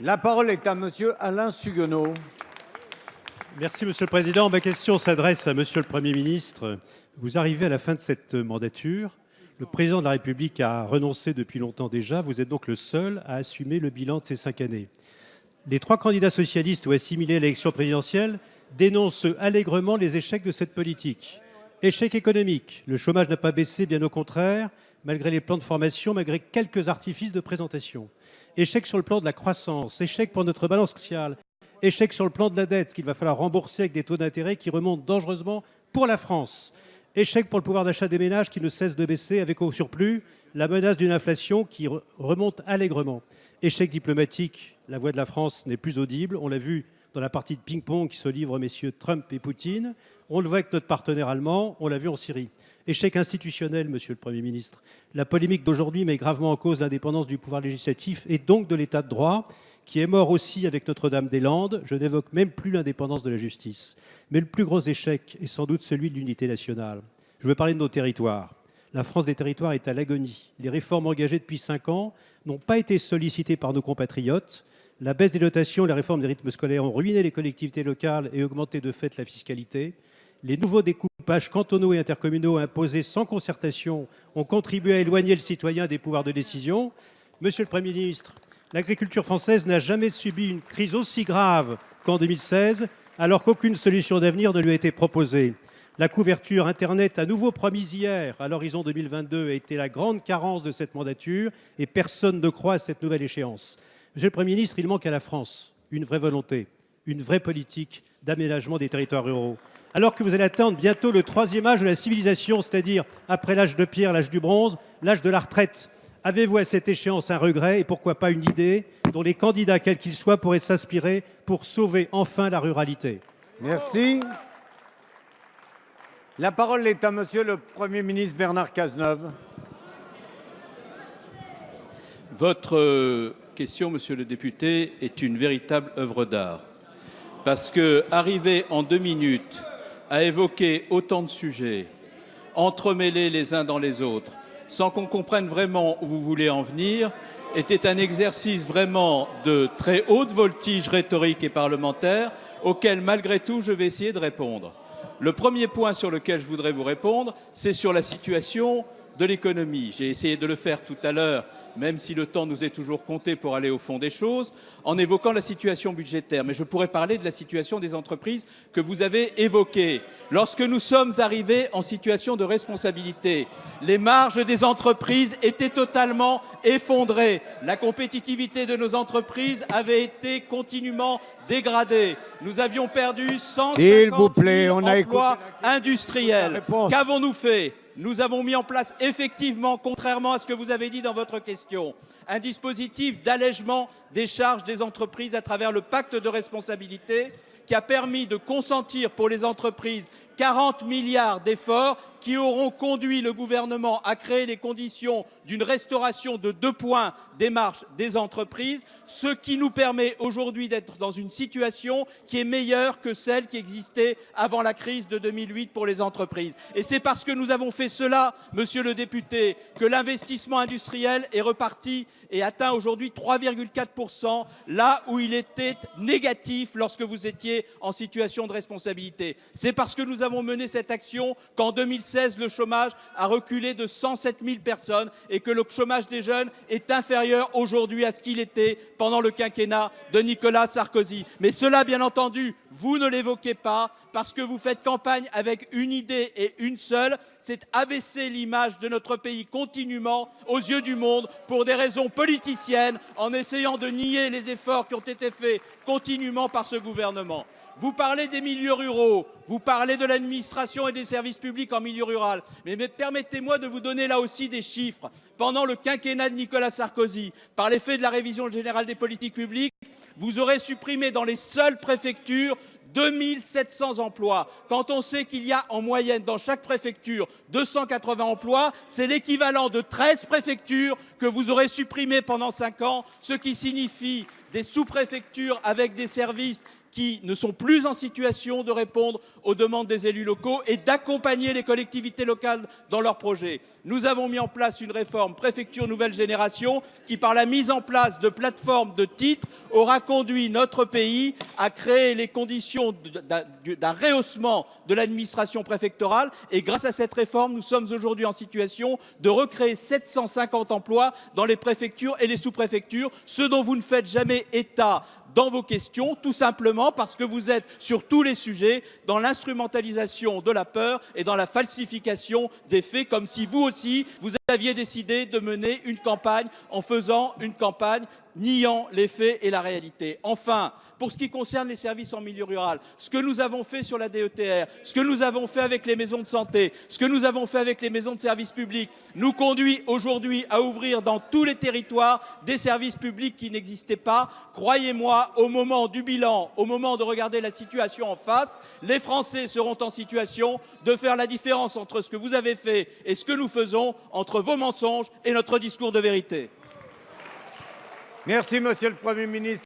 La parole est à monsieur Alain Suguenot. Merci Monsieur le Président. Ma question s'adresse à Monsieur le Premier ministre. Vous arrivez à la fin de cette mandature. Le Président de la République a renoncé depuis longtemps déjà. Vous êtes donc le seul à assumer le bilan de ces 5 années. Les 3 candidats socialistes ou assimilés à l'élection présidentielle dénoncent allègrement les échecs de cette politique. Échec économique. Le chômage n'a pas baissé, bien au contraire, malgré les plans de formation, malgré quelques artifices de présentation. Échec sur le plan de la croissance. Échec pour notre balance sociale. Échec sur le plan de la dette qu'il va falloir rembourser avec des taux d'intérêt qui remontent dangereusement pour la France. Échec pour le pouvoir d'achat des ménages qui ne cesse de baisser avec au surplus la menace d'une inflation qui remonte allègrement. Échec diplomatique, la voix de la France n'est plus audible. On l'a vu dans la partie de ping-pong qui se livrent messieurs Trump et Poutine. On le voit avec notre partenaire allemand, on l'a vu en Syrie. Échec institutionnel, monsieur le Premier ministre. La polémique d'aujourd'hui met gravement en cause l'indépendance du pouvoir législatif et donc de l'état de droit, qui est mort aussi avec Notre-Dame-des-Landes. Je n'évoque même plus l'indépendance de la justice. Mais le plus gros échec est sans doute celui de l'unité nationale. Je veux parler de nos territoires. La France des territoires est à l'agonie. Les réformes engagées depuis 5 ans n'ont pas été sollicitées par nos compatriotes. La baisse des dotations et la réforme des rythmes scolaires ont ruiné les collectivités locales et augmenté de fait la fiscalité. Les nouveaux découpages cantonaux et intercommunaux imposés sans concertation ont contribué à éloigner le citoyen des pouvoirs de décision. Monsieur le Premier ministre, l'agriculture française n'a jamais subi une crise aussi grave qu'en 2016, alors qu'aucune solution d'avenir ne lui a été proposée. La couverture Internet, à nouveau promise hier, à l'horizon 2022, a été la grande carence de cette mandature et personne ne croit à cette nouvelle échéance. Monsieur le Premier ministre, il manque à la France une vraie volonté, une vraie politique d'aménagement des territoires ruraux. Alors que vous allez attendre bientôt le 3e âge de la civilisation, c'est-à-dire après l'âge de pierre, l'âge du bronze, l'âge de la retraite, avez-vous à cette échéance un regret et pourquoi pas une idée dont les candidats, quels qu'ils soient, pourraient s'inspirer pour sauver enfin la ruralité? Merci. La parole est à monsieur le Premier ministre Bernard Cazeneuve. Votre question, monsieur le député, est une véritable œuvre d'art. Parce que arriver en 2 minutes à évoquer autant de sujets, entremêlés les uns dans les autres, sans qu'on comprenne vraiment où vous voulez en venir, était un exercice vraiment de très haute voltige rhétorique et parlementaire, auquel, malgré tout, je vais essayer de répondre. Le premier point sur lequel je voudrais vous répondre, c'est sur la situation de l'économie. J'ai essayé de le faire tout à l'heure, même si le temps nous est toujours compté pour aller au fond des choses, en évoquant la situation budgétaire. Mais je pourrais parler de la situation des entreprises que vous avez évoquée. Lorsque nous sommes arrivés en situation de responsabilité, les marges des entreprises étaient totalement effondrées. La compétitivité de nos entreprises avait été continuellement dégradée. Nous avions perdu 150 000 emplois industriels. Qu'avons-nous fait ? Nous avons mis en place effectivement, contrairement à ce que vous avez dit dans votre question, un dispositif d'allègement des charges des entreprises à travers le pacte de responsabilité qui a permis de consentir pour les entreprises 40 milliards d'efforts qui auront conduit le gouvernement à créer les conditions d'une restauration de 2 points des marges des entreprises, ce qui nous permet aujourd'hui d'être dans une situation qui est meilleure que celle qui existait avant la crise de 2008 pour les entreprises. Et c'est parce que nous avons fait cela, monsieur le député, que l'investissement industriel est reparti et atteint aujourd'hui 3,4%, là où il était négatif lorsque vous étiez en situation de responsabilité. C'est parce que nous avons mené cette action qu'en 2016, le chômage a reculé de 107 000 personnes et que le chômage des jeunes est inférieur aujourd'hui à ce qu'il était pendant le quinquennat de Nicolas Sarkozy. Mais cela, bien entendu, vous ne l'évoquez pas parce que vous faites campagne avec une idée et une seule, c'est abaisser l'image de notre pays continuellement aux yeux du monde pour des raisons politiciennes en essayant de nier les efforts qui ont été faits continuellement par ce gouvernement. Vous parlez des milieux ruraux, vous parlez de l'administration et des services publics en milieu rural. Mais permettez-moi de vous donner là aussi des chiffres. Pendant le quinquennat de Nicolas Sarkozy, par l'effet de la révision générale des politiques publiques, vous aurez supprimé dans les seules préfectures 2700 emplois. Quand on sait qu'il y a en moyenne dans chaque préfecture 280 emplois, c'est l'équivalent de 13 préfectures que vous aurez supprimées pendant 5 ans, ce qui signifie des sous-préfectures avec des services qui ne sont plus en situation de répondre aux demandes des élus locaux et d'accompagner les collectivités locales dans leurs projets. Nous avons mis en place une réforme préfecture nouvelle génération qui, par la mise en place de plateformes de titres, aura conduit notre pays à créer les conditions d'un rehaussement de l'administration préfectorale. Et grâce à cette réforme, nous sommes aujourd'hui en situation de recréer 750 emplois dans les préfectures et les sous-préfectures, ce dont vous ne faites jamais état dans vos questions, tout simplement parce que vous êtes sur tous les sujets dans l'instrumentalisation de la peur et dans la falsification des faits, comme si vous aussi, vous aviez décidé de mener une campagne en faisant une campagne niant les faits et la réalité. Enfin, pour ce qui concerne les services en milieu rural, ce que nous avons fait sur la DETR, ce que nous avons fait avec les maisons de santé, ce que nous avons fait avec les maisons de services publics, nous conduit aujourd'hui à ouvrir dans tous les territoires des services publics qui n'existaient pas. Croyez-moi, au moment du bilan, au moment de regarder la situation en face, les Français seront en situation de faire la différence entre ce que vous avez fait et ce que nous faisons, entre vos mensonges et notre discours de vérité. Merci, Monsieur le Premier ministre.